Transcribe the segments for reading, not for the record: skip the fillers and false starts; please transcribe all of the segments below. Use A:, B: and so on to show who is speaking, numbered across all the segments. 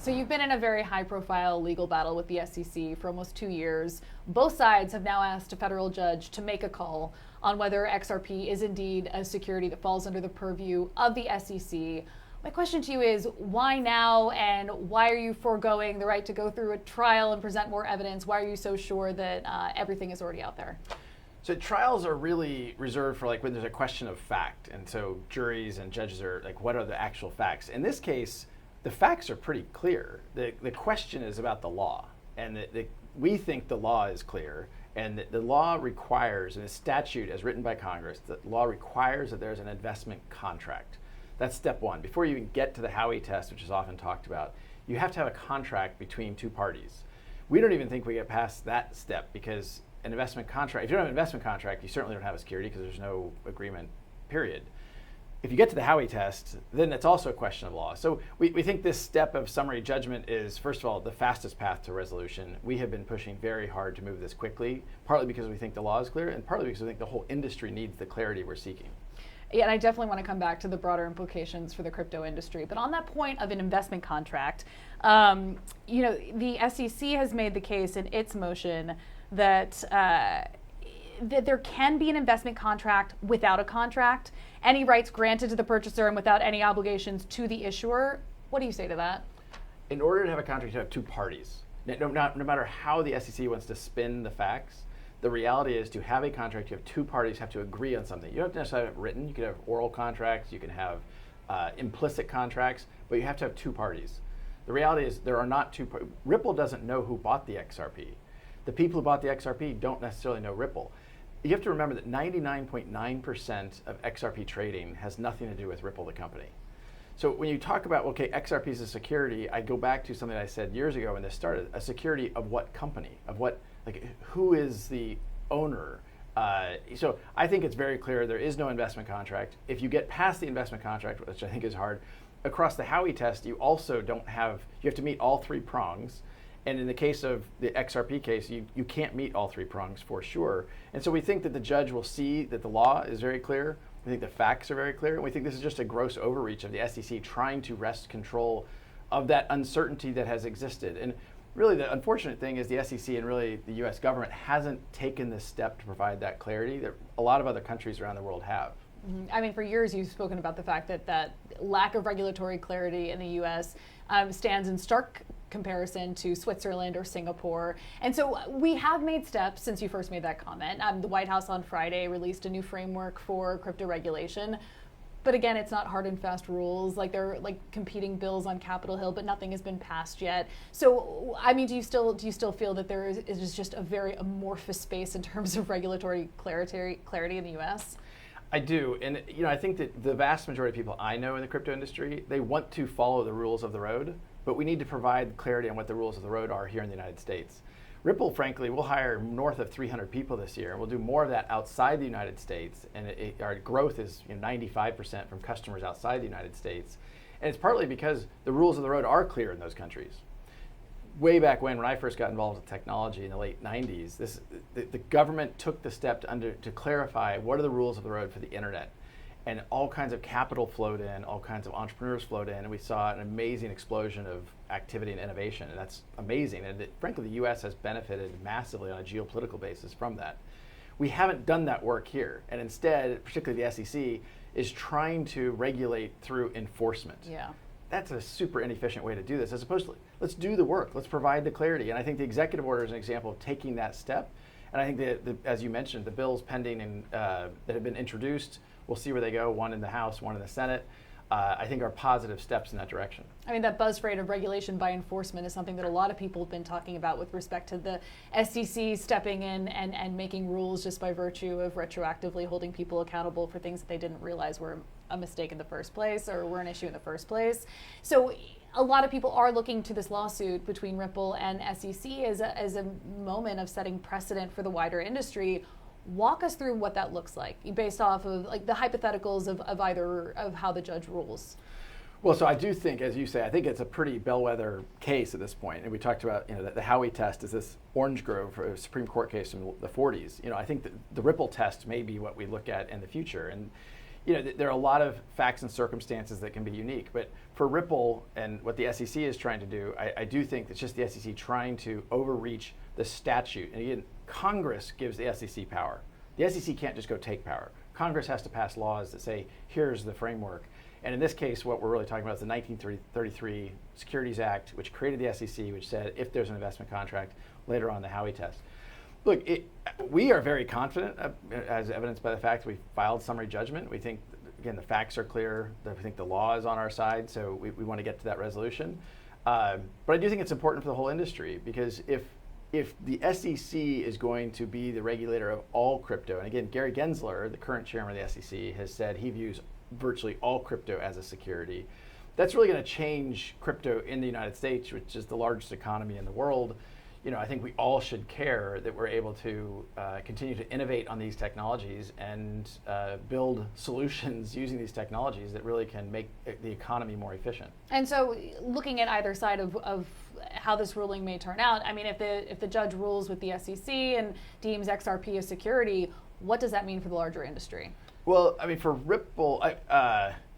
A: So you've been in a very high-profile legal battle with the SEC for almost 2 years. Both sides have now asked a federal judge to make a call on whether XRP is indeed a security that falls under the purview of the SEC. My question to you is, why now, and why are you foregoing the right to go through a trial and present more evidence? Why are you so sure that everything is already out there?
B: So trials are really reserved for like when there's a question of fact, and so juries and judges are like, what are the actual facts? In this case, the facts are pretty clear. The question is about the law, and we think the law is clear, and the law requires, and the statute as written by Congress, the law requires that there's an investment contract. That's step one. Before you even get to the Howey test, which is often talked about, you have to have a contract between two parties. We don't even think we get past that step, because an investment contract, if you don't have an investment contract, you certainly don't have a security because there's no agreement, period. If you get to the Howey test, then it's also a question of law. So we think this step of summary judgment is, first of all, the fastest path to resolution. We have been pushing very hard to move this quickly, partly because we think the law is clear, and partly because we think the whole industry needs the clarity we're seeking.
A: Yeah, and I definitely want to come back to the broader implications for the crypto industry. But on that point of an investment contract, the SEC has made the case in its motion that that there can be an investment contract without a contract, any rights granted to the purchaser and without any obligations to the issuer. What do you say to that?
B: In order to have a contract, you have two parties. No matter how the SEC wants to spin the facts, the reality is to have a contract, you have two parties have to agree on something. You don't necessarily have it written. You can have oral contracts, you can have implicit contracts, but you have to have two parties. The reality is there are not two parties. Ripple doesn't know who bought the XRP. The people who bought the XRP don't necessarily know Ripple. You have to remember that 99.9% of XRP trading has nothing to do with Ripple, the company. So when you talk about, okay, XRP is a security, I go back to something I said years ago when this started. A security of what company? Of what, like, who is the owner? So I think it's very clear there is no investment contract. If you get past the investment contract, which I think is hard, across the Howey test, you also don't have, you have to meet all three prongs. And in the case of the XRP case, you can't meet all three prongs for sure. And so we think that the judge will see that the law is very clear. We think the facts are very clear. And we think this is just a gross overreach of the SEC trying to wrest control of that uncertainty that has existed. And really the unfortunate thing is the SEC and really the US government hasn't taken this step to provide that clarity that a lot of other countries around the world have.
A: I mean, for years you've spoken about the fact that lack of regulatory clarity in the US stands in stark comparison to Switzerland or Singapore. And so we have made steps since you first made that comment. The White House on Friday released a new framework for crypto regulation. But again, it's not hard and fast rules. Like, there are like competing bills on Capitol Hill, but nothing has been passed yet. So, I mean, do you still feel that there is just a very amorphous space in terms of regulatory clarity in the US?
B: I do, and I think that the vast majority of people I know in the crypto industry, they want to follow the rules of the road, but we need to provide clarity on what the rules of the road are here in the United States. Ripple, frankly, will hire north of 300 people this year, and we'll do more of that outside the United States, and our growth is 95% from customers outside the United States, and it's partly because the rules of the road are clear in those countries. Way back when I first got involved with technology in the late 90s, the government took the step to clarify what are the rules of the road for the internet. And all kinds of capital flowed in, all kinds of entrepreneurs flowed in, and we saw an amazing explosion of activity and innovation, and that's amazing. And frankly, the US has benefited massively on a geopolitical basis from that. We haven't done that work here, and instead, particularly the SEC, is trying to regulate through enforcement.
A: Yeah.
B: That's a super inefficient way to do this, as opposed to let's do the work, let's provide the clarity. And I think the executive order is an example of taking that step. And I think that, as you mentioned, the bills pending and that have been introduced, we'll see where they go, one in the House, one in the Senate, I think are positive steps in that direction.
A: I mean, that buzz phrase of regulation by enforcement is something that a lot of people have been talking about with respect to the SEC stepping in and making rules just by virtue of retroactively holding people accountable for things that they didn't realize were a mistake in the first place or were an issue in the first place. So a lot of people are looking to this lawsuit between Ripple and SEC as a moment of setting precedent for the wider industry. Walk us through what that looks like based off of like the hypotheticals of how the judge rules.
B: Well, so I do think, as you say, I think it's a pretty bellwether case at this point. And we talked about, the Howey test is this Orange Grove Supreme Court case from the 40s. I think that the Ripple test may be what we look at in the future. And, there are a lot of facts and circumstances that can be unique. But for Ripple and what the SEC is trying to do, I do think it's just the SEC trying to overreach the statute. And again, Congress gives the SEC power. The SEC can't just go take power. Congress has to pass laws that say, here's the framework. And in this case, what we're really talking about is the 1933 Securities Act, which created the SEC, which said if there's an investment contract, later on the Howey test. Look, we are very confident, as evidenced by the fact that we filed summary judgment. We think, again, the facts are clear. We think the law is on our side, so we want to get to that resolution. But I do think it's important for the whole industry, because if the SEC is going to be the regulator of all crypto, and again, Gary Gensler, the current chairman of the SEC, has said he views virtually all crypto as a security. That's really going to change crypto in the United States, which is the largest economy in the world. I think we all should care that we're able to continue to innovate on these technologies and build solutions using these technologies that really can make the economy more efficient.
A: And so, looking at either side of how this ruling may turn out, I mean, if the judge rules with the SEC and deems XRP a security, what does that mean for the larger industry?
B: Well, I mean, for Ripple,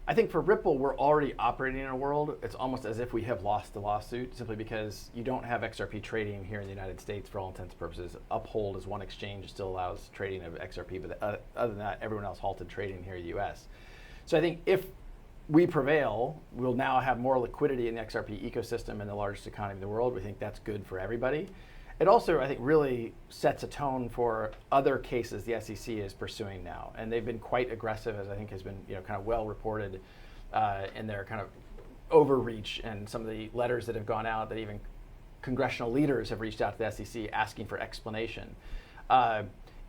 B: I think for Ripple, we're already operating in a world. It's almost as if we have lost the lawsuit, simply because you don't have XRP trading here in the United States for all intents and purposes. Uphold is one exchange, still allows trading of XRP, but other than that, everyone else halted trading here in the US. So I think if we prevail, we'll now have more liquidity in the XRP ecosystem in the largest economy in the world. We think that's good for everybody. It also, I think, really sets a tone for other cases the SEC is pursuing now. And they've been quite aggressive, as I think has been kind of well reported in their kind of overreach and some of the letters that have gone out, that even congressional leaders have reached out to the SEC asking for explanation.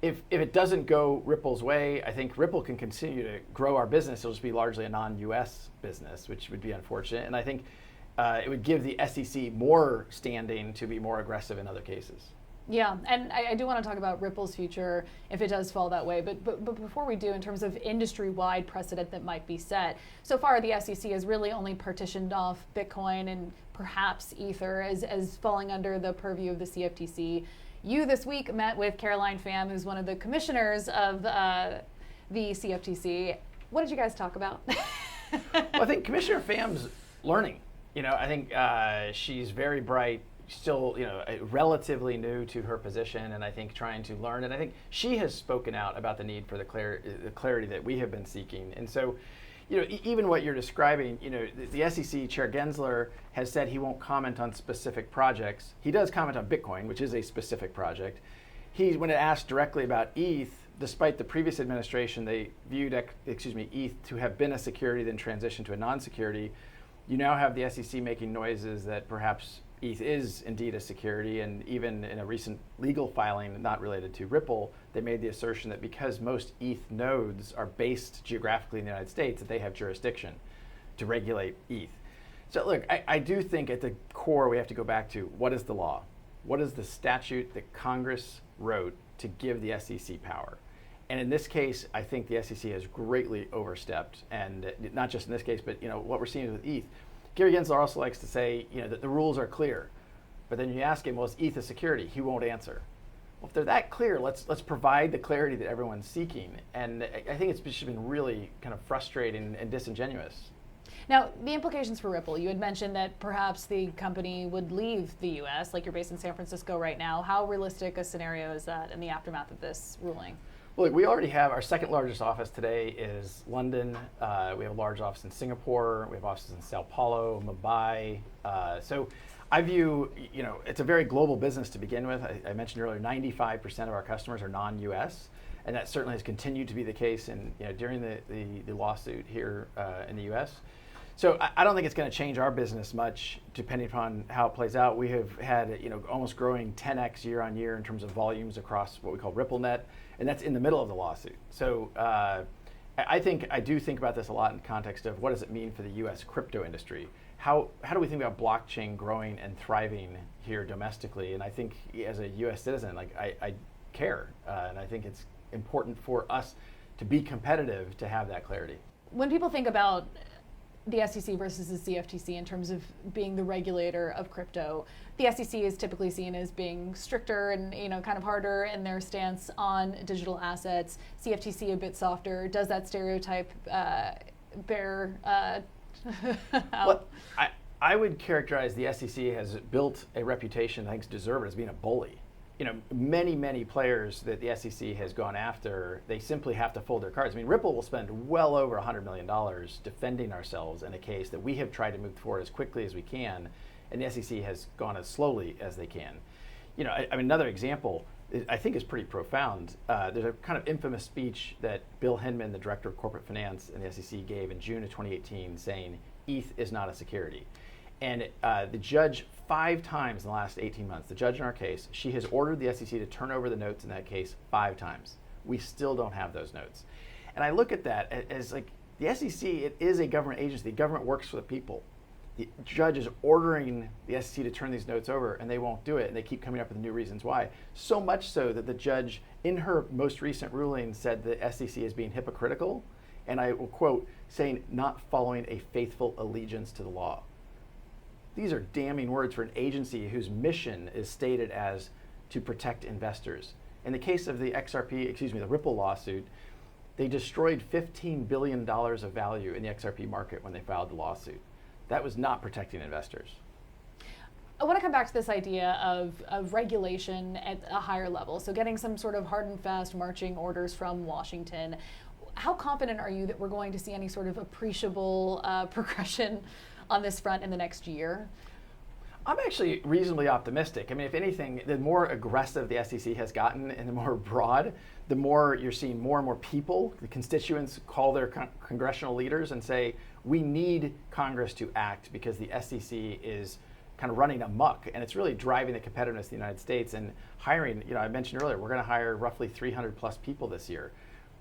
B: If it doesn't go Ripple's way, I think Ripple can continue to grow our business. It'll just be largely a non-US business, which would be unfortunate. And I think it would give the SEC more standing to be more aggressive in other cases.
A: Yeah, and I do want to talk about Ripple's future if it does fall that way. But before we do, in terms of industry-wide precedent that might be set, so far the SEC has really only partitioned off Bitcoin and perhaps Ether as falling under the purview of the CFTC. You this week met with Caroline Pham, who's one of the commissioners of the CFTC. What did you guys talk about?
B: Well, I think Commissioner Pham's learning. I think she's very bright, still, relatively new to her position, and I think trying to learn. And I think she has spoken out about the need for the clarity that we have been seeking. And so, even what you're describing, the SEC Chair Gensler has said he won't comment on specific projects. He does comment on Bitcoin, which is a specific project. When asked directly about ETH, despite the previous administration, they viewed ETH to have been a security, then transitioned to a non-security. You now have the SEC making noises that perhaps ETH is indeed a security, and even in a recent legal filing not related to Ripple, they made the assertion that because most ETH nodes are based geographically in the United States, that they have jurisdiction to regulate ETH. So look, I do think at the core we have to go back to what is the law? What is the statute that Congress wrote to give the SEC power? And in this case, I think the SEC has greatly overstepped, and not just in this case, but what we're seeing with ETH. Gary Gensler also likes to say that the rules are clear, but then you ask him, well, is ETH a security? He won't answer. Well, if they're that clear, let's provide the clarity that everyone's seeking. And I think it's just been really kind of frustrating and disingenuous.
A: Now, the implications for Ripple, you had mentioned that perhaps the company would leave the U.S., like you're based in San Francisco right now. How realistic a scenario is that in the aftermath of this ruling?
B: Well, we already have our second largest office today is London. We have a large office in Singapore. We have offices in Sao Paulo, Mumbai. So I view, it's a very global business to begin with. I mentioned earlier, 95% of our customers are non-US, and that certainly has continued to be the case during the lawsuit here in the US. So I don't think it's going to change our business much, depending upon how it plays out. We have had almost growing 10x year on year in terms of volumes across what we call RippleNet, and that's in the middle of the lawsuit. So I do think about this a lot in context of what does it mean for the U.S. crypto industry? How do we think about blockchain growing and thriving here domestically? And I think as a U.S. citizen, I care, and I think it's important for us to be competitive to have that clarity.
A: When people think about the SEC versus the CFTC in terms of being the regulator of crypto. The SEC is typically seen as being stricter and kind of harder in their stance on digital assets. CFTC a bit softer. Does that stereotype bear out?
B: Well, I would characterize the SEC has built a reputation, I think, is deserved as being a bully. Many players that the SEC has gone after, they simply have to fold their cards. I mean, Ripple will spend well over $100 million defending ourselves in a case that we have tried to move forward as quickly as we can, and the SEC has gone as slowly as they can. Another example I think is pretty profound. There's a kind of infamous speech that Bill Hinman, the director of corporate finance in the SEC, gave in June of 2018 saying, ETH is not a security. And the judge 5 times in the last 18 months, the judge in our case, she has ordered the SEC to turn over the notes in that case 5 times. We still don't have those notes. And I look at that as like the SEC, it is a government agency. The government works for the people. The judge is ordering the SEC to turn these notes over, and they won't do it, and they keep coming up with new reasons why. So much so that the judge, in her most recent ruling, said the SEC is being hypocritical, and I will quote, saying, not following a faithful allegiance to the law. These are damning words for an agency whose mission is stated as to protect investors. In the case of the the Ripple lawsuit, they destroyed $15 billion of value in the XRP market when they filed the lawsuit. That was not protecting investors.
A: I want to come back to this idea of regulation at a higher level. So getting some sort of hard and fast marching orders from Washington. How confident are you that we're going to see any sort of appreciable progression on this front in the next year?
B: I'm actually reasonably optimistic. I mean, if anything, the more aggressive the SEC has gotten and the more broad, the more you're seeing more and more people, the constituents, call their congressional leaders and say, we need Congress to act because the SEC is kind of running amok, and it's really driving the competitiveness of the United States and hiring. I mentioned earlier, we're going to hire roughly 300 plus people this year.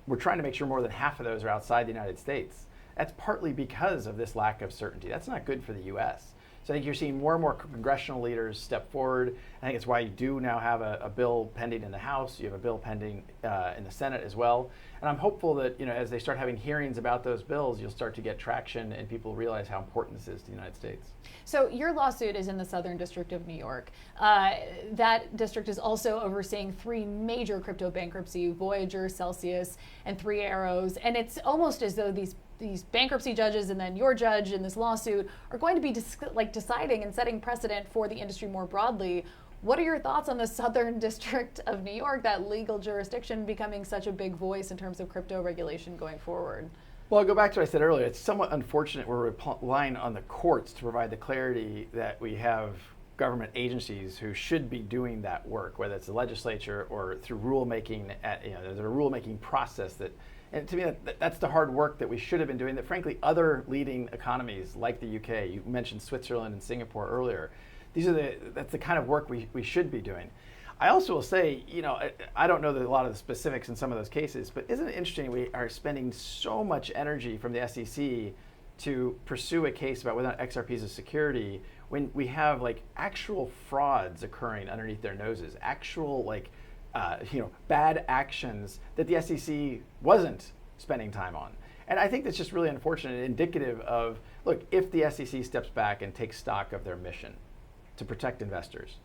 B: We're trying to make sure more than half of those are outside the United States. That's partly because of this lack of certainty. That's not good for the U.S. So I think you're seeing more and more congressional leaders step forward. I think it's why you do now have a bill pending in the House. You have a bill pending in the Senate as well. And I'm hopeful that as they start having hearings about those bills, you'll start to get traction and people realize how important this is to the United States.
A: So your lawsuit is in the Southern District of New York. That district is also overseeing 3 major crypto bankruptcy, Voyager, Celsius, and 3 Arrows. And it's almost as though these bankruptcy judges and then your judge in this lawsuit are going to be deciding and setting precedent for the industry more broadly. What are your thoughts on the Southern District of New York, that legal jurisdiction becoming such a big voice in terms of crypto regulation going forward?
B: Well, I'll go back to what I said earlier. It's somewhat unfortunate we're relying on the courts to provide the clarity that we have government agencies who should be doing that work, whether it's the legislature or through rulemaking. There's a rulemaking process that. And to me, that's the hard work that we should have been doing that, frankly, other leading economies like the UK, you mentioned Switzerland and Singapore earlier, that's the kind of work we should be doing. I also will say, I don't know a lot of the specifics in some of those cases, but isn't it interesting we are spending so much energy from the SEC to pursue a case about whether or not XRP is a security when we have actual frauds occurring underneath their noses, actual bad actions that the SEC wasn't spending time on. And I think that's just really unfortunate and indicative of, look, if the SEC steps back and takes stock of their mission to protect investors,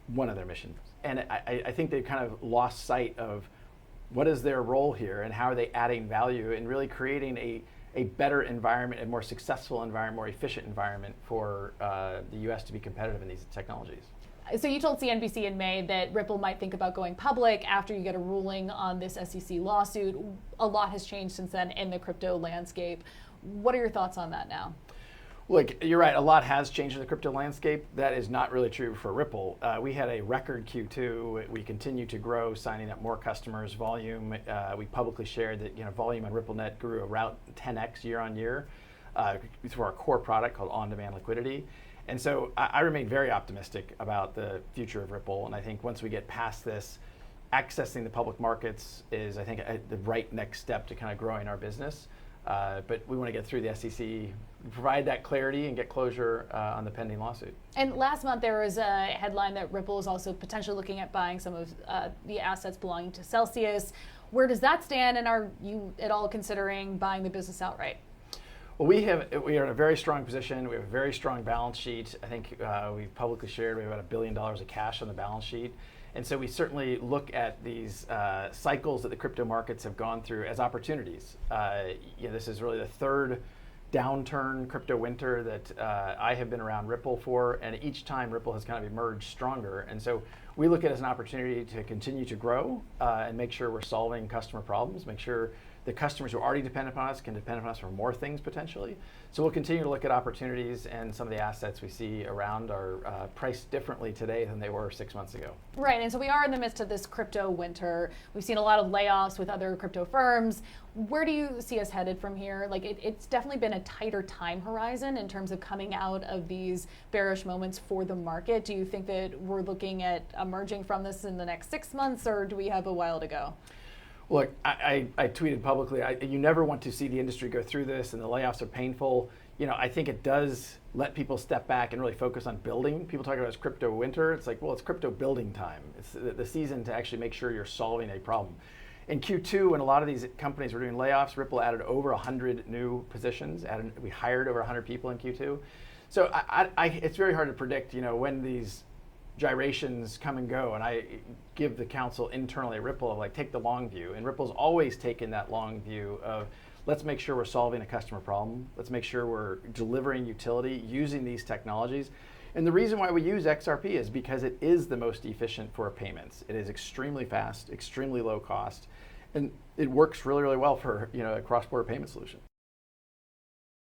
B: one of their missions, and I think they've kind of lost sight of what is their role here and how are they adding value and really creating a better environment, a more successful environment, more efficient environment for the U.S. to be competitive in these technologies.
A: So you told CNBC in May that Ripple might think about going public after you get a ruling on this SEC lawsuit. A lot has changed since then in the crypto landscape. What are your thoughts on that now?
B: Look, you're right. A lot has changed in the crypto landscape. That is not really true for Ripple. We had a record Q2. We continue to grow, signing up more customers, volume. We publicly shared that volume on RippleNet grew around 10x year on year through our core product called On-Demand Liquidity. And so I remain very optimistic about the future of Ripple. And I think once we get past this, accessing the public markets is, I think, the right next step to kind of growing our business. But we want to get through the SEC, provide that clarity, and get closure on the pending lawsuit. And
A: last month there was a headline that Ripple is also potentially looking at buying some of the assets belonging to Celsius. Where does that stand, and are you at all considering buying the business outright?
B: Well, we are in a very strong position. We have a very strong balance sheet. I think we've publicly shared we have about $1 billion of cash on the balance sheet. And so we certainly look at these cycles that the crypto markets have gone through as opportunities. This is really the third downturn crypto winter that I have been around Ripple for, and each time Ripple has kind of emerged stronger. And so we look at it as an opportunity to continue to grow and make sure we're solving customer problems, make sure the customers who already depend upon us can depend upon us for more things potentially. So we'll continue to look at opportunities, and some of the assets we see around are priced differently today than they were 6 months ago.
A: Right, and so we are in the midst of this crypto winter. We've seen a lot of layoffs with other crypto firms. Where do you see us headed from here? Like it's definitely been a tighter time horizon in terms of coming out of these bearish moments for the market. Do you think that we're looking at emerging from this in the next 6 months, or do we have a while to go?
B: Look, I tweeted publicly, you never want to see the industry go through this, and the layoffs are painful. I think it does let people step back and really focus on building. People talk about it as crypto winter. It's like, well, it's crypto building time. It's the season to actually make sure you're solving a problem. In Q2, when a lot of these companies were doing layoffs, Ripple added over 100 new positions. We hired over 100 people in Q2. So it's very hard to predict, when these gyrations come and go, and I give the counsel internally at Ripple of like, take the long view, and Ripple's always taken that long view of let's make sure we're solving a customer problem, let's make sure we're delivering utility using these technologies. And the reason why we use XRP is because it is the most efficient for payments. It is extremely fast, extremely low cost, and it works really, really well for a cross-border payment solution.